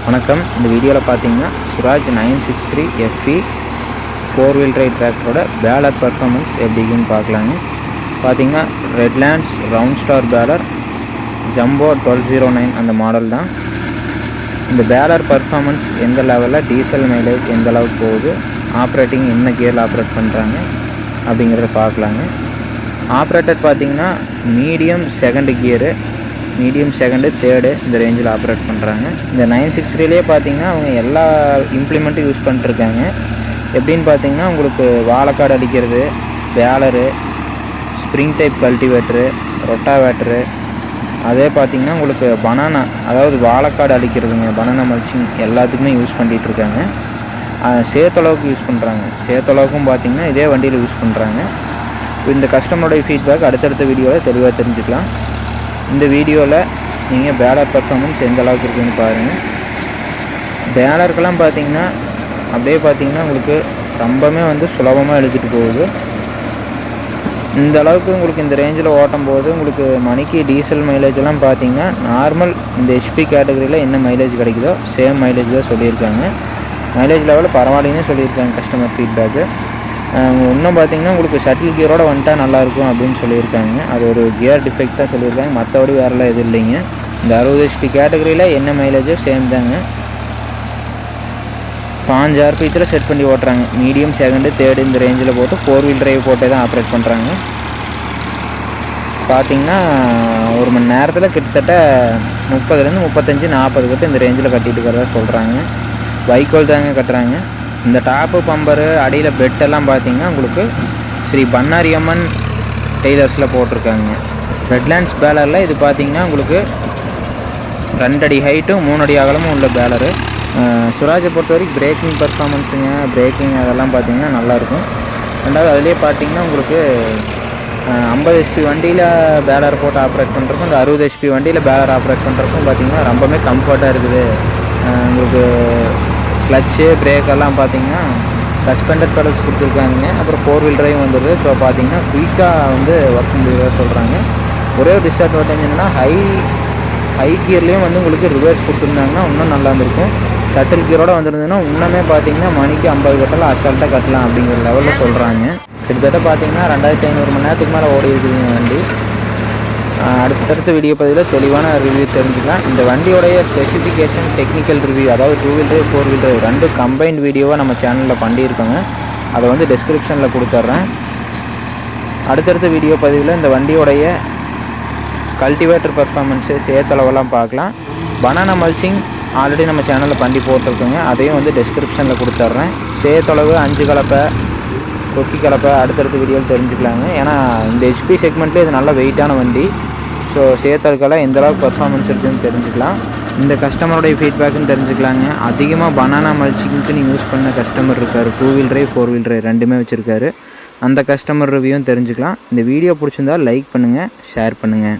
வணக்கம். இந்த வீடியோவில் பார்த்தீங்கன்னா ஸ்வராஜ் 963 FE 4-wheel drive டிராக்டரோட பேலர் பர்ஃபார்மன்ஸ் எப்படின்னு பார்க்கலாங்க. பார்த்தீங்கன்னா ரெட்லேண்ட்ஸ் ரவுண்ட் ஸ்டார் பேலர் ஜம்போ 1209 அந்த மாடல் தான். இந்த பேலர் பர்ஃபார்மன்ஸ் எந்த லெவலில், டீசல் மைலேஜ் எந்த அளவுக்கு போகுது, ஆப்ரேட்டிங் என்ன கியரில் ஆப்ரேட் பண்ணுறாங்க அப்படிங்கிறத பார்க்கலாங்க. ஆப்ரேட்டர் பார்த்தீங்கன்னா medium second gear, medium second third இந்த ரேஞ்சில் ஆப்ரேட் பண்ணுறாங்க. இந்த 963லேயே பார்த்தீங்கன்னா அவங்க எல்லா இம்ப்ளிமெண்ட்டும் யூஸ் பண்ணிட்டுருக்காங்க. எப்படின்னு பார்த்தீங்கன்னா உங்களுக்கு வாழைக்காடு அடிக்கிறது, பேலரு, ஸ்ப்ரிங் டைப் கல்டிவேட்டரு, ரொட்டாவேட்டரு, அதே பார்த்திங்கன்னா உங்களுக்கு பனானா, அதாவது வாழைக்காடு அடிக்கிறதுங்க, பனானா மல்ச்சிங் எல்லாத்துக்குமே யூஸ் பண்ணிகிட்ருக்காங்க. சேத்தளவுக்கு யூஸ் பண்ணுறாங்க. சேத்தளவுக்கும் பார்த்திங்கன்னா இதே வண்டியில் யூஸ் பண்ணுறாங்க. இந்த கஸ்டமருடைய ஃபீட்பேக் அடுத்தடுத்த வீடியோவில் தெளிவாக தெரிஞ்சுக்கலாம். இந்த வீடியோவில் நீங்கள் பேலர் பர்ஃபார்மன்ஸ் எந்த அளவுக்கு இருக்குதுன்னு பாருங்கள். பேலருக்கெல்லாம் பார்த்தீங்கன்னா அப்படியே பார்த்தீங்கன்னா உங்களுக்கு ரொம்பவுமே சுலபமாக எழுதிட்டு போகுது. இந்த அளவுக்கு உங்களுக்கு இந்த ரேஞ்சில் ஓட்டும் போது உங்களுக்கு மணிக்கு டீசல் மைலேஜெல்லாம் பார்த்தீங்கன்னா நார்மல் இந்த ஹெச்பி கேட்டகரியில் என்ன மைலேஜ் கிடைக்குதோ சேம் மைலேஜ் தான் சொல்லியிருக்காங்க. மைலேஜ் லெவலில் பரவாயில்லைன்னு சொல்லியிருக்காங்க கஸ்டமர் ஃபீட்பேக்கு. இன்னும் பார்த்தீங்கன்னா உங்களுக்கு ஷட்டில் கியரோடு வந்துட்டால் நல்லாயிருக்கும் அப்படின்னு சொல்லியிருக்காங்க. அது ஒரு கியர் டிஃபெக்ட் தான் சொல்லியிருக்காங்க, மற்றபடி வேறெல்லாம் எதுவும் இல்லைங்க. இந்த 60 HP கேட்டகரியில் என்ன மைலேஜோ சேம் தாங்க. 5 RPM செட் பண்ணி ஓட்டுறாங்க. மீடியம் செகண்டு தேர்டு இந்த ரேஞ்சில் போட்டு 4-wheel drive போட்டே தான் ஆப்ரேட் பண்ணுறாங்க. பார்த்திங்கன்னா ஒரு மணி நேரத்தில் கிட்டத்தட்ட 30 35 40 கிட்ட இந்த ரேஞ்சில் கட்டிட்டு இருக்கிறதா சொல்கிறாங்க. வைக்கோல் தாங்க கட்டுறாங்க. இந்த டாப்பு பம்பரு அடியில் பெட்டெல்லாம் பார்த்தீங்கன்னா உங்களுக்கு ஸ்ரீ பண்ணாரியம்மன் டெய்லர்ஸில் போட்டிருக்காங்க. ரெட்லேண்ட்ஸ் பேலரில் இது பார்த்தீங்கன்னா உங்களுக்கு 2 அடி ஹைட்டும் 3 அடி அகலமும் உள்ள பேலரு. ஸ்வராஜை பொறுத்த வரைக்கும் பிரேக்கிங் பர்ஃபார்மன்ஸுங்க, பிரேக்கிங் அதெல்லாம் பார்த்தீங்கன்னா நல்லாயிருக்கும். ரெண்டாவது அதிலே பார்த்தீங்கன்னா உங்களுக்கு 50 HP வண்டியில் பேலர் போட்டு ஆப்ரேட் பண்ணுறக்கும், இந்த 60 HP வண்டியில் பேலர் ஆப்ரேட் பண்ணுறக்கும் பார்த்தீங்கன்னா ரொம்பவே கம்ஃபர்ட்டாக இருக்குது. உங்களுக்கு கிளச்சு பிரேக்கெல்லாம் பார்த்தீங்கன்னா சஸ்பெண்டட் பெடல்ஸ் கொடுத்துருக்காங்க. அப்புறம் 4-wheel drive வந்துடுது. ஸோ பார்த்தீங்கன்னா குயிக்காக ஒர்க் முடியாத சொல்கிறாங்க. ஒரே ஒரு டிஸ்அட்வான்டேஜ் என்னென்னா ஹை கியர்லேயும் உங்களுக்கு ரிவர்ஸ் கொடுத்துருந்தாங்கன்னா இன்னும் நல்லா இருந்திருக்கும். ஷட்டில் கியரோடு வந்துருந்ததுன்னா இன்னுமே பார்த்தீங்கன்னா மணிக்கு 50 கட்டலாம் அசால்ட்டாக கட்டலாம் அப்படிங்கிற லெவலில் சொல்கிறாங்க. கிட்டத்தட்ட பார்த்தீங்கன்னா 2500 மணி நேரத்துக்கு மேலே ஓடி இருக்குதுங்க வண்டி. அடுத்தடுத்த வீடியோ பதிவில் தெளிவான ரிவ்யூ தெரிஞ்சுக்கலாம். இந்த வண்டியோடைய ஸ்பெசிஃபிகேஷன், டெக்னிக்கல் ரிவ்யூ, அதாவது 2-wheel drive 4-wheel drive 2 combined வீடியோவாக நம்ம சேனலில் பண்ணியிருக்கோங்க. அதை டிஸ்கிரிப்ஷனில் கொடுத்துட்றேன். அடுத்தடுத்த வீடியோ பதிவில் இந்த வண்டியோடைய கல்டிவேட்டர் பர்ஃபார்மன்ஸு சேத்தளவெல்லாம் பார்க்கலாம். பனானா மல்ச்சிங் ஆல்ரெடி நம்ம சேனலில் பண்ணி போட்டிருக்கோங்க. அதையும் டிஸ்கிரிப்ஷனில் கொடுத்துட்றேன். சேத்தளவு 5 கலப்பை, கொக்கி கலப்பை அடுத்தடுத்த வீடியோவில் தெரிஞ்சுக்கலாங்க. ஏன்னா இந்த ஹெச்பி செக்மெண்ட்லேயே இது நல்ல வெயிட்டான வண்டி. ஸோ சேத்தலுக்கெல்லாம் எந்த அளவுக்கு பர்ஃபார்மன்ஸ் இருக்குதுன்னு தெரிஞ்சுக்கலாம். இந்த கஸ்டமருடைய ஃபீட்பேக்குன்னு தெரிஞ்சுக்கலாங்க. அதிகமாக பனானா மல்ச்சிங்க்கு யூஸ் பண்ண கஸ்டமர் இருக்கார். 2-wheel drive 4-wheel drive ரெண்டுமே வச்சுருக்காரு. அந்த கஸ்டமர் ரிவ்யூவும் தெரிஞ்சுக்கலாம். இந்த வீடியோ பிடிச்சிருந்தால் லைக் பண்ணுங்கள், ஷேர் பண்ணுங்கள்.